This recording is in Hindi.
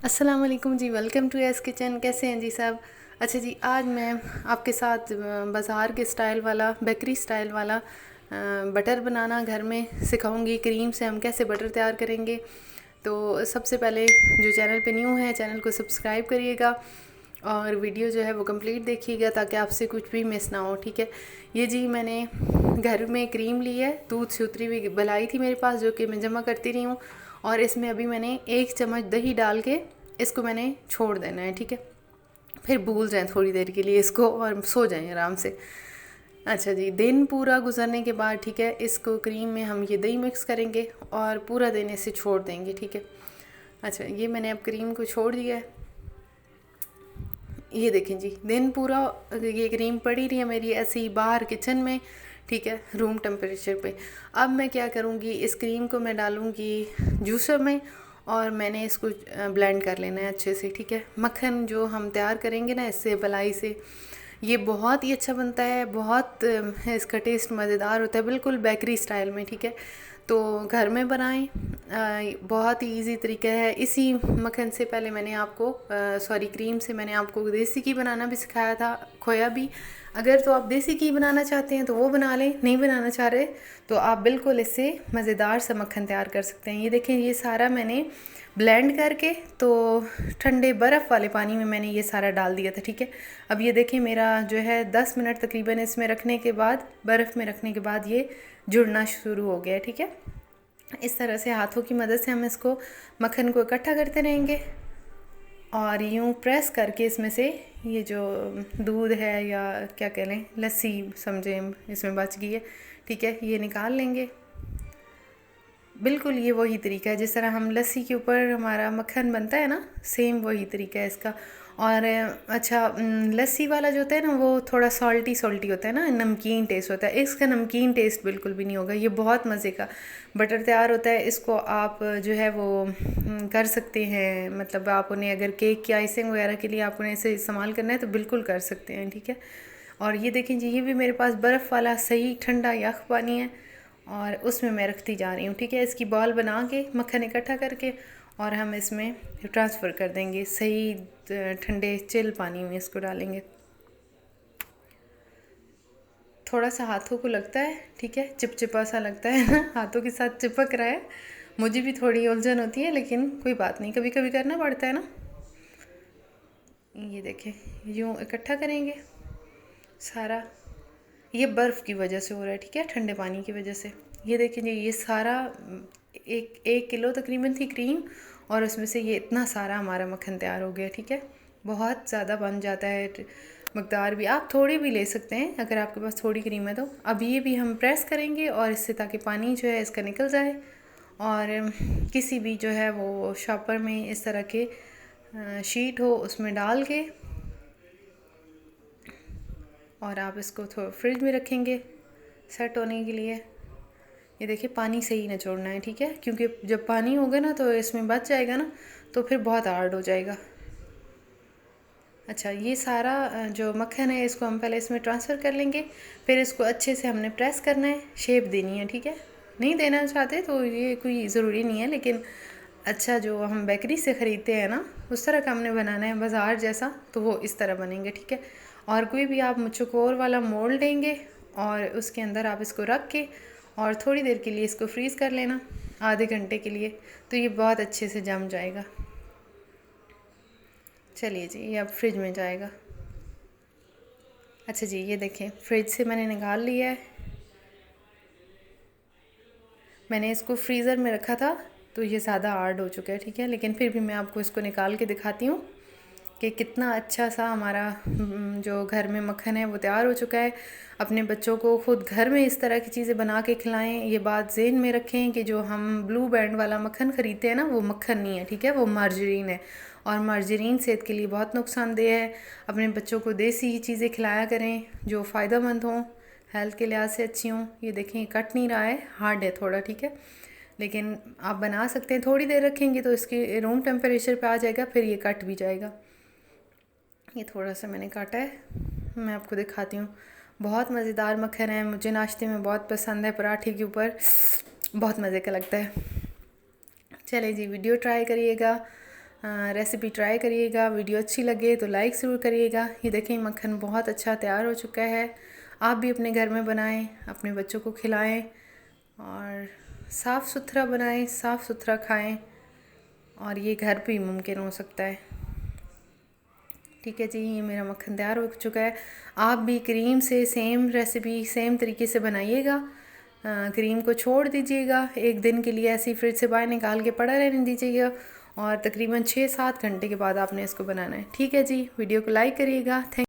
अस्सलाम वालेकुम जी। Welcome to S kitchen. कैसे हैं जी सब? अच्छा जी, आज मैं आपके साथ बाज़ार के स्टाइल वाला, बेकरी स्टाइल वाला बटर बनाना घर में सिखाऊंगी। क्रीम से हम कैसे बटर तैयार करेंगे। तो सबसे पहले जो चैनल पे न्यू है, चैनल को सब्सक्राइब करिएगा और वीडियो जो है वो कंप्लीट देखिएगा ताकि आपसे कुछ भी मिस ना हो। ठीक है। ये जी मैंने घर में क्रीम ली है, दूध से उतरी हुई मलाई थी मेरे पास, जो कि मैं जमा करती रही हूँ। और इसमें अभी मैंने 1 चम्मच दही डाल के इसको मैंने छोड़ देना है। ठीक है। फिर भूल जाएं थोड़ी देर के लिए इसको और सो जाएं आराम से। अच्छा जी, दिन पूरा गुजरने के बाद ठीक है, इसको क्रीम में हम ये दही मिक्स करेंगे और पूरा दिन इसे छोड़ देंगे। ठीक है। अच्छा, ये मैंने अब क्रीम को छोड़ दिया है। ये देखें जी, दिन पूरा ये क्रीम पड़ी रही है मेरी ऐसे ही बाहर किचन में। ठीक है, रूम टेम्परेचर पे। अब मैं क्या करूँगी, इस क्रीम को मैं डालूँगी जूसर में और मैंने इसको ब्लेंड कर लेना है अच्छे से। ठीक है। मक्खन जो हम तैयार करेंगे ना इससे, मलाई से, ये बहुत ही अच्छा बनता है। बहुत इसका टेस्ट मज़ेदार होता है, बिल्कुल बेकरी स्टाइल में। ठीक है। तो घर में बनाएं। बहुत ही इजी तरीका है। इसी मक्खन से पहले मैंने आपको सॉरी क्रीम से मैंने आपको देसी घी बनाना भी सिखाया था, खोया भी। अगर तो आप देसी घी बनाना चाहते हैं तो वो बना लें, नहीं बनाना चाह रहे तो आप बिल्कुल इससे मज़ेदार सा मक्खन तैयार कर सकते हैं। ये देखें, ये सारा मैंने ब्लेंड करके तो ठंडे बर्फ़ वाले पानी में मैंने ये सारा डाल दिया था। ठीक है। अब ये देखें, मेरा जो है 10 मिनट तकरीबन इसमें रखने के बाद, बर्फ़ में रखने के बाद ये जुड़ना शुरू हो गया है। ठीक है। इस तरह से हाथों की मदद से हम इसको मक्खन को इकट्ठा करते रहेंगे और यूँ प्रेस करके इसमें से ये जो दूध है या क्या कह लें, लस्सी समझें इसमें बच गई है। ठीक है, ये निकाल लेंगे। बिल्कुल ये वही तरीका है जिस तरह हम लस्सी के ऊपर हमारा मक्खन बनता है ना, सेम वही तरीका है इसका। और अच्छा, लस्सी वाला जो होता है ना वो थोड़ा सॉल्टी सॉल्टी होता है ना, नमकीन टेस्ट होता है। इसका नमकीन टेस्ट बिल्कुल भी नहीं होगा। ये बहुत मज़े का बटर तैयार होता है। इसको आप जो है वो कर सकते हैं, मतलब आप उन्हें अगर केक की आइसिंग वगैरह के लिए आप उन्हें इसे इस्तेमाल करना है तो बिल्कुल कर सकते हैं। ठीक है। और ये देखें जी, ये भी मेरे पास बर्फ़ वाला सही ठंडा यख पानी है और उसमें मैं रखती जा रही हूँ। ठीक है। इसकी बॉल बना के मक्खन इकट्ठा करके और हम इसमें ट्रांसफ़र कर देंगे, सही ठंडे चिल पानी में इसको डालेंगे। थोड़ा सा हाथों को लगता है, ठीक है, चिपचिपा सा लगता है ना, हाथों के साथ चिपक रहा है। मुझे भी थोड़ी उलझन होती है लेकिन कोई बात नहीं, कभी कभी करना पड़ता है ना। ये देखें, यूँ इकट्ठा करेंगे सारा। ये बर्फ़ की वजह से हो रहा है। ठीक है, ठंडे पानी की वजह से। ये देखें जी, ये सारा एक एक किलो तकरीबन थी क्रीम और उसमें से ये इतना सारा हमारा मक्खन तैयार हो गया। ठीक है। बहुत ज़्यादा बन जाता है। मकदार भी आप थोड़ी भी ले सकते हैं अगर आपके पास थोड़ी क्रीम है तो। अब ये भी हम प्रेस करेंगे और इससे ताकि पानी जो है इसका निकल जाए। और किसी भी जो है वो शॉपर में इस तरह के शीट हो उसमें डाल के और आप इसको थोड़ा फ्रिज में रखेंगे सेट होने के लिए। ये देखिए, पानी से ही निचोड़ना है। ठीक है, क्योंकि जब पानी होगा ना तो इसमें बच जाएगा ना, तो फिर बहुत हार्ड हो जाएगा। अच्छा, ये सारा जो मक्खन है इसको हम पहले इसमें ट्रांसफ़र कर लेंगे। फिर इसको अच्छे से हमने प्रेस करना है, शेप देनी है। ठीक है। नहीं देना चाहते तो ये कोई ज़रूरी नहीं है, लेकिन अच्छा जो हम बेकरी से ख़रीदते हैं ना उस तरह का हमने बनाना है, बाज़ार जैसा, तो वो इस तरह बनेंगे। ठीक है। और कोई भी आप चौकोर वाला मोल्ड लेंगे और उसके अंदर आप इसको रख के और थोड़ी देर के लिए इसको फ्रीज़ कर लेना, आधे घंटे के लिए, तो ये बहुत अच्छे से जम जाएगा। चलिए जी, ये अब फ्रिज में जाएगा। अच्छा जी, ये देखें, फ्रिज से मैंने निकाल लिया है। मैंने इसको फ्रीज़र में रखा था तो ये ज़्यादा हार्ड हो चुका है। ठीक है, लेकिन फिर भी मैं आपको इसको निकाल के दिखाती हूँ कि कितना अच्छा सा हमारा जो घर में मक्खन है वो तैयार हो चुका है। अपने बच्चों को खुद घर में इस तरह की चीज़ें बना के खिलाएं। ये बात ज़हन में रखें कि जो हम ब्लू बैंड वाला मक्खन ख़रीदते हैं ना, वो मक्खन नहीं है। ठीक है, वो मार्जरीन है और मार्जरीन सेहत के लिए बहुत नुकसानदेह है। अपने बच्चों को देसी ही चीज़ें खिलाया करें जो फ़ायदेमंद हों, हेल्थ के लिहाज से अच्छी हों। ये देखें, कट नहीं रहा है, हार्ड है थोड़ा। ठीक है, लेकिन आप बना सकते हैं। थोड़ी देर रखेंगे तो इसके रूम टेम्परेचर पे आ जाएगा, फिर ये कट भी जाएगा। ये थोड़ा सा मैंने काटा है, मैं आपको दिखाती हूँ। बहुत मज़ेदार मक्खन है, मुझे नाश्ते में बहुत पसंद है, पराठे के ऊपर बहुत मज़े का लगता है। चलिए जी, वीडियो ट्राई करिएगा। रेसिपी ट्राई करिएगा। वीडियो अच्छी लगे तो लाइक ज़रूर करिएगा। ये देखें मक्खन बहुत अच्छा तैयार हो चुका है। आप भी अपने घर में बनाएं, अपने बच्चों को खिलाएं और साफ़ सुथरा बनाएं, साफ़ सुथरा खाएं और ये घर पे ही मुमकिन हो सकता है। ठीक है जी, ये मेरा मक्खन तैयार हो चुका है। आप भी क्रीम से सेम रेसिपी सेम तरीके से बनाइएगा। क्रीम को छोड़ दीजिएगा, एक दिन के लिए ऐसी फ्रिज से बाहर निकाल के पड़ा रहने दीजिएगा और तकरीबन 6-7 घंटे के बाद आपने इसको बनाना है। ठीक है जी, वीडियो को लाइक करिएगा। थैंक